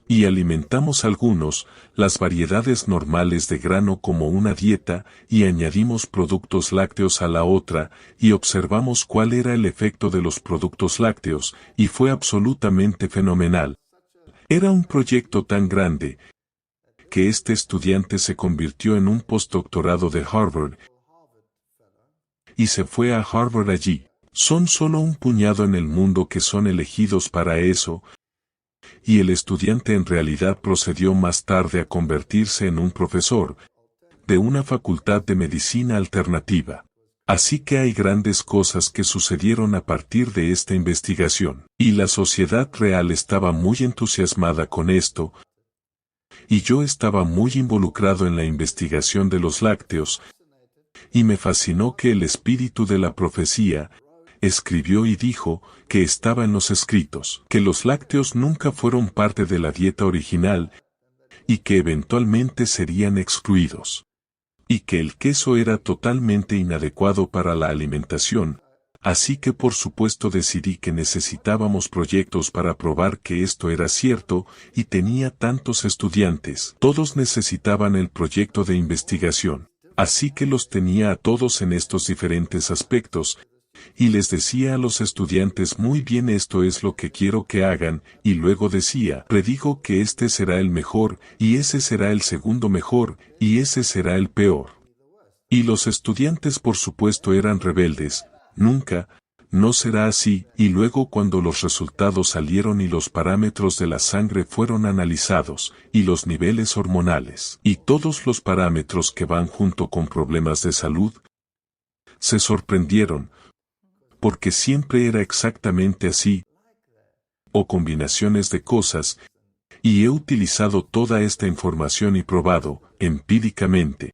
Y alimentamos algunos, las variedades normales de grano como una dieta, y añadimos productos lácteos a la otra, y observamos cuál era el efecto de los productos lácteos, y fue absolutamente fenomenal. Era un proyecto tan grande, que este estudiante se convirtió en un postdoctorado de Harvard, y se fue a Harvard allí. Son solo un puñado en el mundo que son elegidos para eso, y el estudiante en realidad procedió más tarde a convertirse en un profesor de una facultad de medicina alternativa. Así que hay grandes cosas que sucedieron a partir de esta investigación, y la sociedad real estaba muy entusiasmada con esto, y yo estaba muy involucrado en la investigación de los lácteos, y me fascinó que el espíritu de la profecía escribió y dijo que estaba en los escritos, que los lácteos nunca fueron parte de la dieta original y que eventualmente serían excluidos, y que el queso era totalmente inadecuado para la alimentación. Así que por supuesto decidí que necesitábamos proyectos para probar que esto era cierto, y tenía tantos estudiantes, todos necesitaban el proyecto de investigación. Así que los tenía a todos en estos diferentes aspectos, y les decía a los estudiantes muy bien esto es lo que quiero que hagan, y luego decía, predigo que este será el mejor, y ese será el segundo mejor, y ese será el peor. Y los estudiantes por supuesto eran rebeldes, nunca, no será así, y luego cuando los resultados salieron y los parámetros de la sangre fueron analizados, y los niveles hormonales, y todos los parámetros que van junto con problemas de salud, se sorprendieron, porque siempre era exactamente así, o combinaciones de cosas, y he utilizado toda esta información y probado, empíricamente.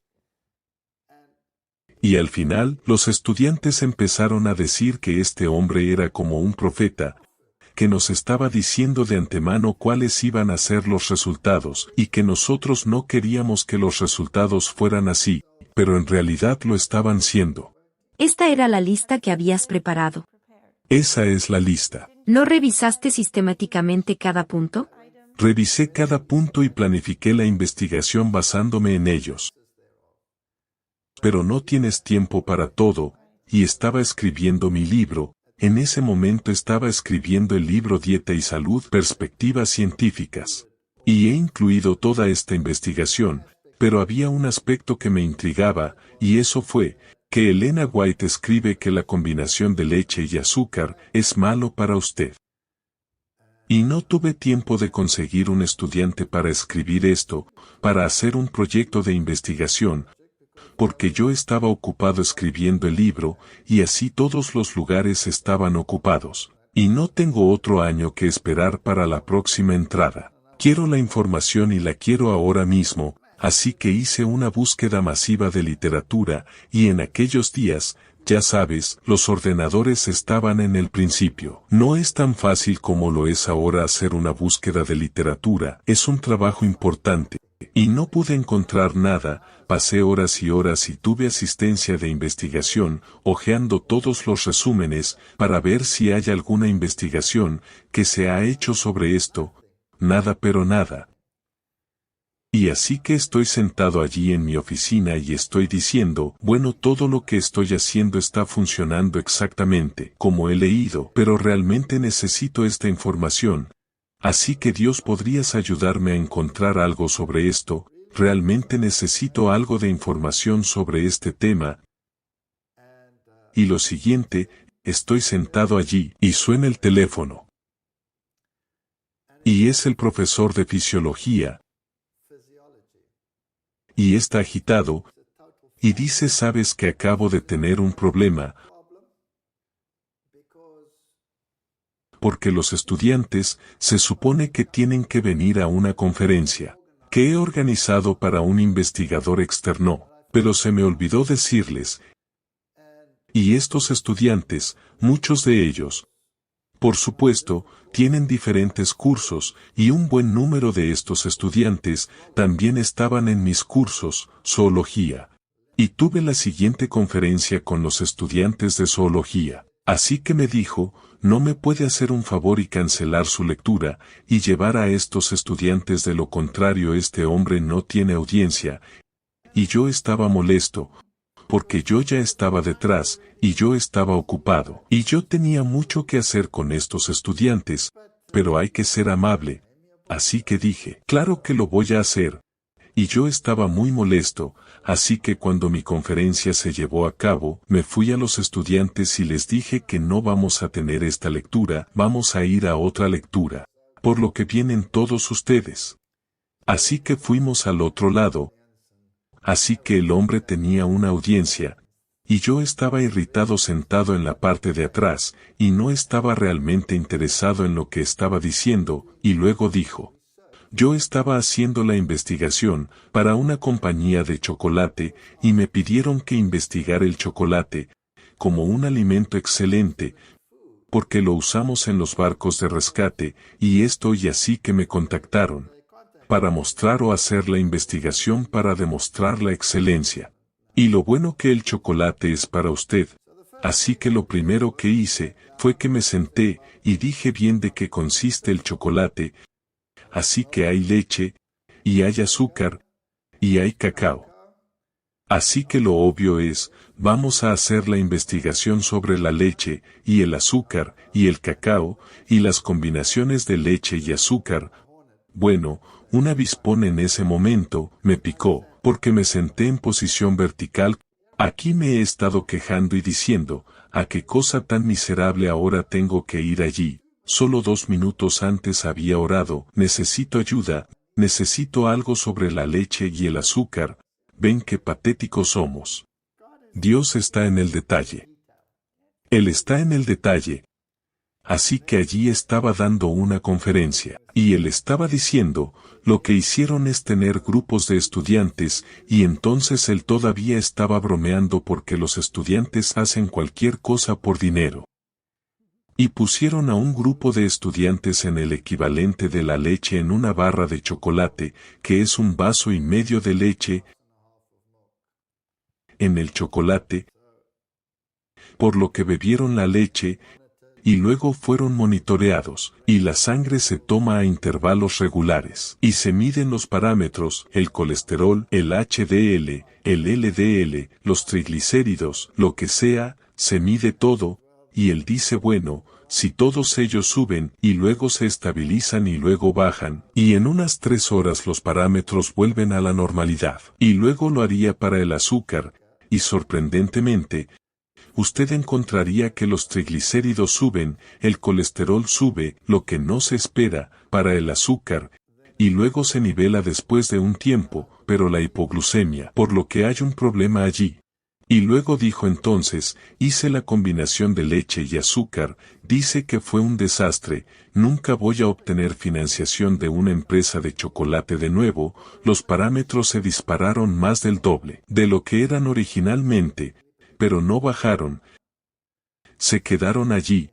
Y al final, los estudiantes empezaron a decir que este hombre era como un profeta, que nos estaba diciendo de antemano cuáles iban a ser los resultados, y que nosotros no queríamos que los resultados fueran así, pero en realidad lo estaban siendo. Esta era la lista que habías preparado. Esa es la lista. ¿No revisaste sistemáticamente cada punto? Revisé cada punto y planifiqué la investigación basándome en ellos. Pero no tienes tiempo para todo, y estaba escribiendo mi libro, en ese momento estaba escribiendo el libro Dieta y Salud, Perspectivas Científicas. Y he incluido toda esta investigación, pero había un aspecto que me intrigaba, y eso fue, que Elena White escribe que la combinación de leche y azúcar es malo para usted. Y no tuve tiempo de conseguir un estudiante para escribir esto, para hacer un proyecto de investigación, porque yo estaba ocupado escribiendo el libro, y así todos los lugares estaban ocupados, y no tengo otro año que esperar para la próxima entrada. Quiero la información y la quiero ahora mismo, Así que hice una búsqueda masiva de literatura, y en aquellos días, ya sabes, los ordenadores estaban en el principio. No es tan fácil como lo es ahora hacer una búsqueda de literatura, es un trabajo importante. Y no pude encontrar nada, pasé horas y horas y tuve asistencia de investigación, hojeando todos los resúmenes, para ver si hay alguna investigación que se ha hecho sobre esto. Nada, pero nada. Y así que estoy sentado allí en mi oficina y estoy diciendo, bueno, todo lo que estoy haciendo está funcionando exactamente como he leído, pero realmente necesito esta información. Así que Dios, ¿podrías ayudarme a encontrar algo sobre esto? Realmente necesito algo de información sobre este tema. Y lo siguiente, estoy sentado allí y suena el teléfono. Y es el profesor de fisiología. Y está agitado, y dice, sabes que acabo de tener un problema, porque los estudiantes se supone que tienen que venir a una conferencia que he organizado para un investigador externo, pero se me olvidó decirles, y estos estudiantes, muchos de ellos, por supuesto, tienen diferentes cursos, y un buen número de estos estudiantes también estaban en mis cursos, zoología. Y tuve la siguiente conferencia con los estudiantes de zoología. Así que me dijo, ¿no me puede hacer un favor y cancelar su lectura, y llevar a estos estudiantes? De lo contrario este hombre no tiene audiencia. Y yo estaba molesto, porque yo ya estaba detrás, y yo estaba ocupado, y yo tenía mucho que hacer con estos estudiantes, pero hay que ser amable. Así que dije, claro que lo voy a hacer. Y yo estaba muy molesto, así que cuando mi conferencia se llevó a cabo, me fui a los estudiantes y les dije que no vamos a tener esta lectura, vamos a ir a otra lectura, por lo que vienen todos ustedes. Así que fuimos al otro lado. Así que el hombre tenía una audiencia, y yo estaba irritado sentado en la parte de atrás, y no estaba realmente interesado en lo que estaba diciendo, y luego dijo, yo estaba haciendo la investigación para una compañía de chocolate, y me pidieron que investigara el chocolate, como un alimento excelente, porque lo usamos en los barcos de rescate, y esto y así que me contactaron para mostrar o hacer la investigación para demostrar la excelencia. Y lo bueno que el chocolate es para usted. Así que lo primero que hice fue que me senté y dije bien de qué consiste el chocolate. Así que hay leche, y hay azúcar, y hay cacao. Así que lo obvio es, vamos a hacer la investigación sobre la leche, y el azúcar, y el cacao, y las combinaciones de leche y azúcar. Bueno, un avispón en ese momento me picó, porque me senté en posición vertical. Aquí me he estado quejando y diciendo, ¿a qué cosa tan miserable ahora tengo que ir allí? Solo 2 minutos antes había orado, necesito ayuda, necesito algo sobre la leche y el azúcar. Ven qué patéticos somos. Dios está en el detalle. Él está en el detalle. Así que allí estaba dando una conferencia, y él estaba diciendo, lo que hicieron es tener grupos de estudiantes, y entonces él todavía estaba bromeando porque los estudiantes hacen cualquier cosa por dinero. Y pusieron a un grupo de estudiantes en el equivalente de la leche en una barra de chocolate, que es 1,5 vasos de leche, en el chocolate, por lo que bebieron la leche, y luego fueron monitoreados, y la sangre se toma a intervalos regulares, y se miden los parámetros, el colesterol, el HDL, el LDL, los triglicéridos, lo que sea, se mide todo, y él dice bueno, si todos ellos suben, y luego se estabilizan y luego bajan, y en unas 3 horas los parámetros vuelven a la normalidad, y luego lo haría para el azúcar, y sorprendentemente, usted encontraría que los triglicéridos suben, el colesterol sube, lo que no se espera, para el azúcar, y luego se nivela después de un tiempo, pero la hipoglucemia, por lo que hay un problema allí. Y luego dijo entonces, hice la combinación de leche y azúcar, dice que fue un desastre, nunca voy a obtener financiación de una empresa de chocolate de nuevo, los parámetros se dispararon más del doble de lo que eran originalmente, pero no bajaron, se quedaron allí,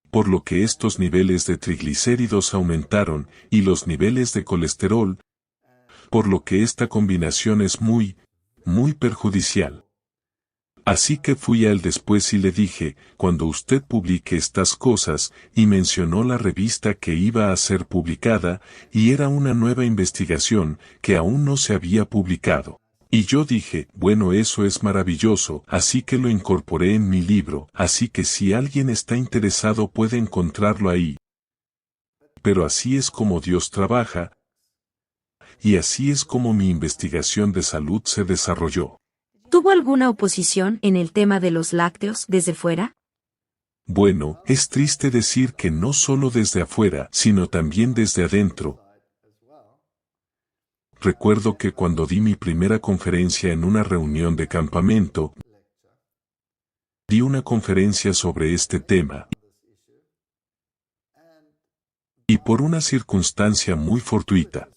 por lo que estos niveles de triglicéridos aumentaron y los niveles de colesterol, por lo que esta combinación es muy perjudicial. Así que fui a él después y le dije, cuando usted publique estas cosas, y mencionó la revista que iba a ser publicada, y era una nueva investigación que aún no se había publicado. Y yo dije, bueno, eso es maravilloso, así que lo incorporé en mi libro, así que si alguien está interesado puede encontrarlo ahí. Pero así es como Dios trabaja, y así es como mi investigación de salud se desarrolló. ¿Tuvo alguna oposición en el tema de los lácteos desde fuera? Bueno, es triste decir que no solo desde afuera, sino también desde adentro. Recuerdo que cuando di mi primera conferencia en una reunión de campamento, di una conferencia sobre este tema. Y por una circunstancia muy fortuita,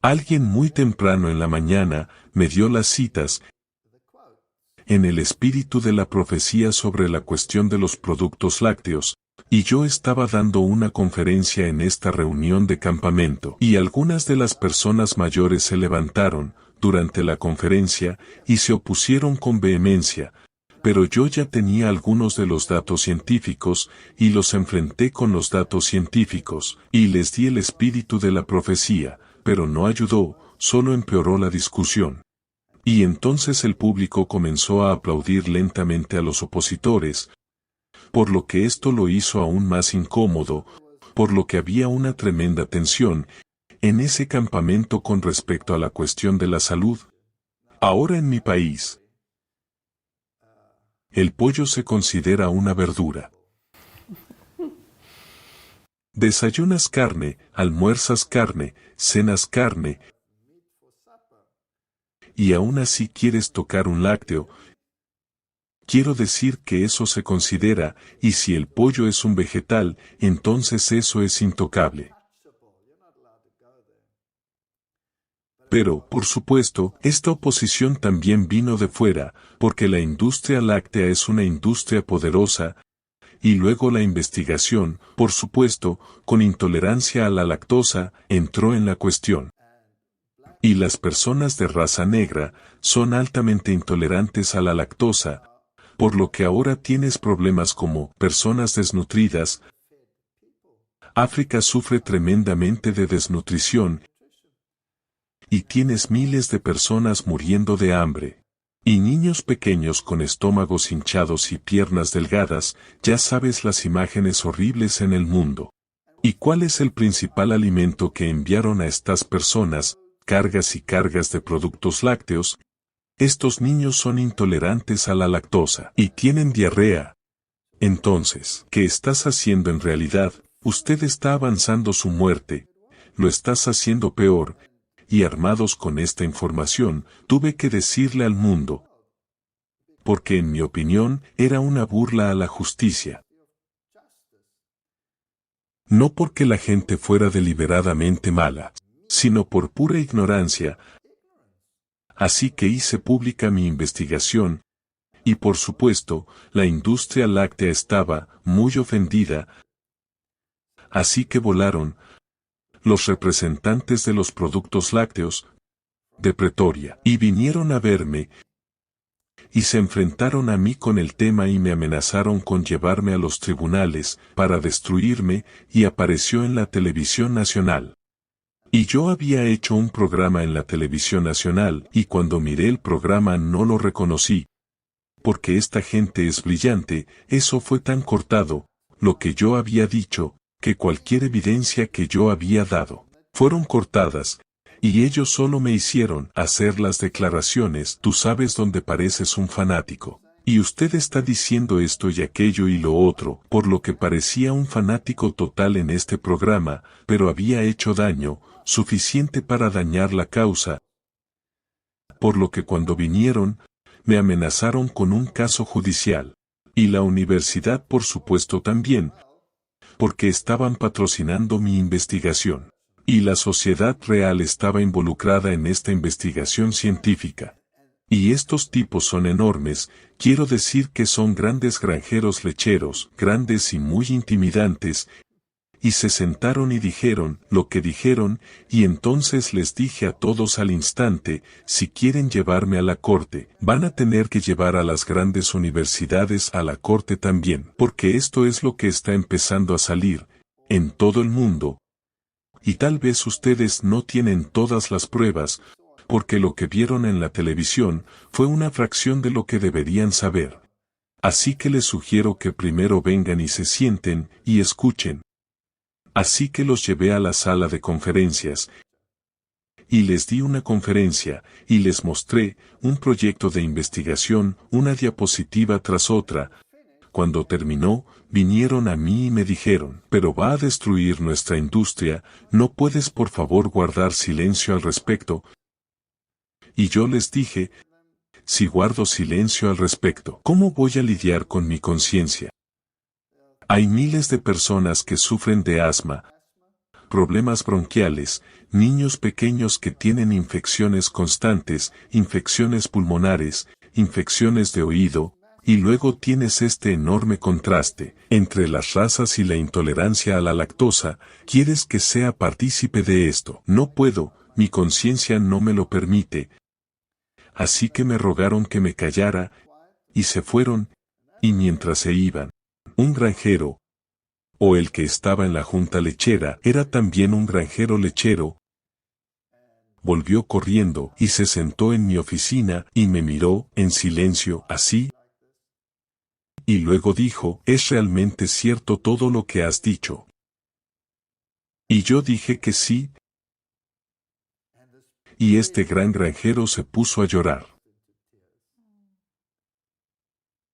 alguien muy temprano en la mañana me dio las citas en el espíritu de la profecía sobre la cuestión de los productos lácteos, y yo estaba dando una conferencia en esta reunión de campamento, y algunas de las personas mayores se levantaron durante la conferencia y se opusieron con vehemencia, pero yo ya tenía algunos de los datos científicos y los enfrenté con los datos científicos, y les di el espíritu de la profecía, pero no ayudó, solo empeoró la discusión. Y entonces el público comenzó a aplaudir lentamente a los opositores, por lo que esto lo hizo aún más incómodo, por lo que había una tremenda tensión en ese campamento con respecto a la cuestión de la salud. Ahora en mi país, el pollo se considera una verdura. Desayunas carne, almuerzas carne, cenas carne, y aún así quieres tocar un lácteo. Quiero decir que eso se considera, y si el pollo es un vegetal, entonces eso es intocable. Pero, por supuesto, esta oposición también vino de fuera, porque la industria láctea es una industria poderosa, y luego la investigación, por supuesto, con intolerancia a la lactosa, entró en la cuestión. Y las personas de raza negra son altamente intolerantes a la lactosa, por lo que ahora tienes problemas como personas desnutridas. África sufre tremendamente de desnutrición, y tienes miles de personas muriendo de hambre. Y niños pequeños con estómagos hinchados y piernas delgadas, ya sabes las imágenes horribles en el mundo. ¿Y cuál es el principal alimento que enviaron a estas personas? Cargas y cargas de productos lácteos. Estos niños son intolerantes a la lactosa y tienen diarrea. Entonces, ¿qué estás haciendo en realidad? Usted está avanzando su muerte. Lo estás haciendo peor. Y armados con esta información, tuve que decirle al mundo, porque en mi opinión era una burla a la justicia. No porque la gente fuera deliberadamente mala, sino por pura ignorancia. Así que hice pública mi investigación, y por supuesto, la industria láctea estaba muy ofendida. Así que volaron los representantes de los productos lácteos de Pretoria, y vinieron a verme, y se enfrentaron a mí con el tema y me amenazaron con llevarme a los tribunales para destruirme, y apareció en la televisión nacional. Y yo había hecho un programa en la televisión nacional, y cuando miré el programa no lo reconocí. Porque esta gente es brillante, eso fue tan cortado, lo que yo había dicho, que cualquier evidencia que yo había dado, fueron cortadas, y ellos solo me hicieron hacer las declaraciones. Tú sabes dónde pareces un fanático, y usted está diciendo esto y aquello y lo otro, por lo que parecía un fanático total en este programa, pero había hecho daño, suficiente para dañar la causa. Por lo que cuando vinieron, me amenazaron con un caso judicial. Y la universidad por supuesto también, porque estaban patrocinando mi investigación. Y la sociedad real estaba involucrada en esta investigación científica. Y estos tipos son enormes, quiero decir que son grandes granjeros lecheros, grandes y muy intimidantes, y se sentaron y dijeron lo que dijeron, y entonces les dije a todos al instante, si quieren llevarme a la corte, van a tener que llevar a las grandes universidades a la corte también, porque esto es lo que está empezando a salir, en todo el mundo. Y tal vez ustedes no tienen todas las pruebas, porque lo que vieron en la televisión fue una fracción de lo que deberían saber. Así que les sugiero que primero vengan y se sienten y escuchen. Así que los llevé a la sala de conferencias, y les di una conferencia, y les mostré un proyecto de investigación, una diapositiva tras otra. Cuando terminó, vinieron a mí y me dijeron, pero va a destruir nuestra industria, ¿no puedes por favor guardar silencio al respecto? Y yo les dije, si guardo silencio al respecto, ¿cómo voy a lidiar con mi conciencia? Hay miles de personas que sufren de asma, problemas bronquiales, niños pequeños que tienen infecciones constantes, infecciones pulmonares, infecciones de oído, y luego tienes este enorme contraste entre las razas y la intolerancia a la lactosa. ¿Quieres que sea partícipe de esto? No puedo, mi conciencia no me lo permite. Así que me rogaron que me callara, y se fueron, y mientras se iban, un granjero, o el que estaba en la junta lechera, era también un granjero lechero, volvió corriendo y se sentó en mi oficina y me miró en silencio así, y luego dijo, ¿es realmente cierto todo lo que has dicho? Y yo dije que sí, y este gran granjero se puso a llorar.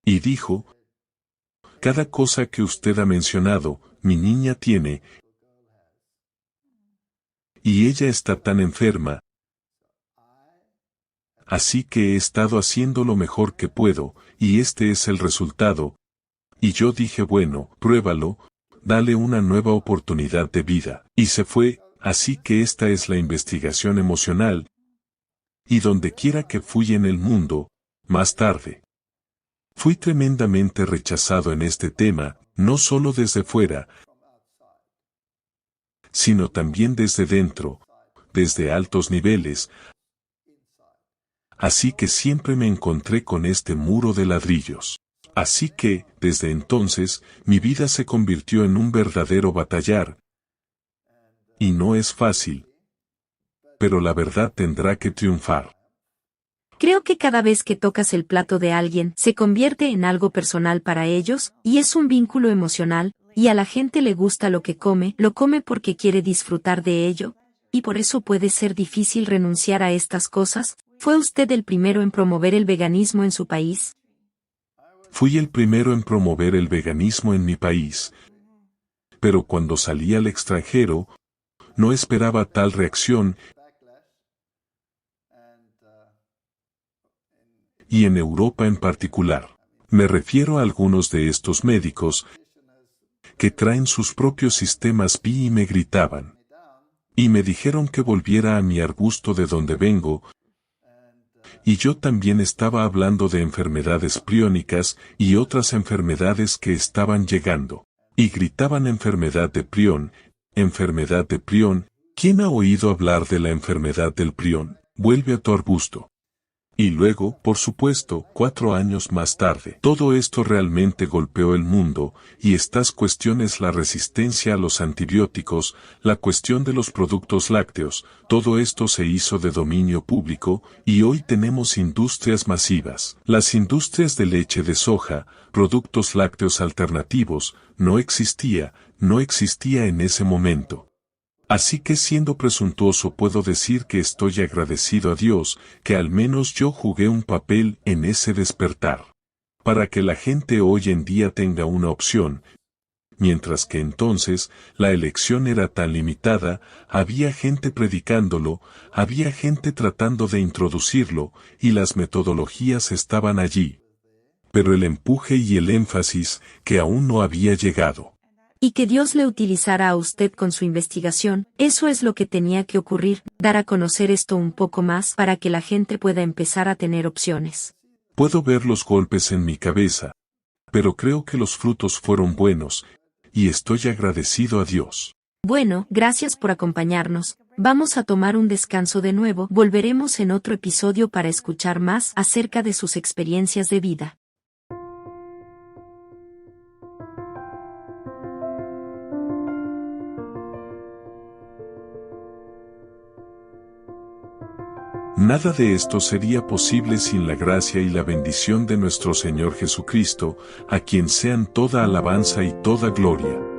Y dijo, cada cosa que usted ha mencionado, mi niña tiene, y ella está tan enferma. Así que he estado haciendo lo mejor que puedo, y este es el resultado. Y yo dije, bueno, pruébalo, dale una nueva oportunidad de vida. Y se fue, así que esta es la investigación emocional. Y donde quiera que fui en el mundo, más tarde, fui tremendamente rechazado en este tema, no solo desde fuera, sino también desde dentro, desde altos niveles. Así que siempre me encontré con este muro de ladrillos. Así que, desde entonces, mi vida se convirtió en un verdadero batallar. Y no es fácil. Pero la verdad tendrá que triunfar. Creo que cada vez que tocas el plato de alguien, se convierte en algo personal para ellos, y es un vínculo emocional, y a la gente le gusta lo come porque quiere disfrutar de ello, y por eso puede ser difícil renunciar a estas cosas. ¿Fue usted el primero en promover el veganismo en su país? Fui el primero en promover el veganismo en mi país. Pero cuando salí al extranjero, no esperaba tal reacción. Y en Europa en particular. Me refiero a algunos de estos médicos que traen sus propios sistemas. Vi y me gritaban. Y me dijeron que volviera a mi arbusto de donde vengo. Y yo también estaba hablando de enfermedades priónicas y otras enfermedades que estaban llegando. Y gritaban enfermedad de prión, enfermedad de prión. ¿Quién ha oído hablar de la enfermedad del prión? Vuelve a tu arbusto. Y luego, por supuesto, 4 años más tarde, todo esto realmente golpeó el mundo, y estas cuestiones, la resistencia a los antibióticos, la cuestión de los productos lácteos, todo esto se hizo de dominio público, y hoy tenemos industrias masivas. Las industrias de leche de soja, productos lácteos alternativos, no existía en ese momento. Así que siendo presuntuoso puedo decir que estoy agradecido a Dios, que al menos yo jugué un papel en ese despertar. Para que la gente hoy en día tenga una opción. mientras que entonces la elección era tan limitada, había gente predicándolo, había gente tratando de introducirlo, y las metodologías estaban allí. Pero el empuje y el énfasis, que aún no había llegado. Y que Dios le utilizara a usted con su investigación, eso es lo que tenía que ocurrir, dar a conocer esto un poco más para que la gente pueda empezar a tener opciones. Puedo ver los golpes en mi cabeza, pero creo que los frutos fueron buenos, y estoy agradecido a Dios. Bueno, gracias por acompañarnos. Vamos a tomar un descanso de nuevo. Volveremos en otro episodio para escuchar más acerca de sus experiencias de vida. Nada de esto sería posible sin la gracia y la bendición de nuestro Señor Jesucristo, a quien sean toda alabanza y toda gloria.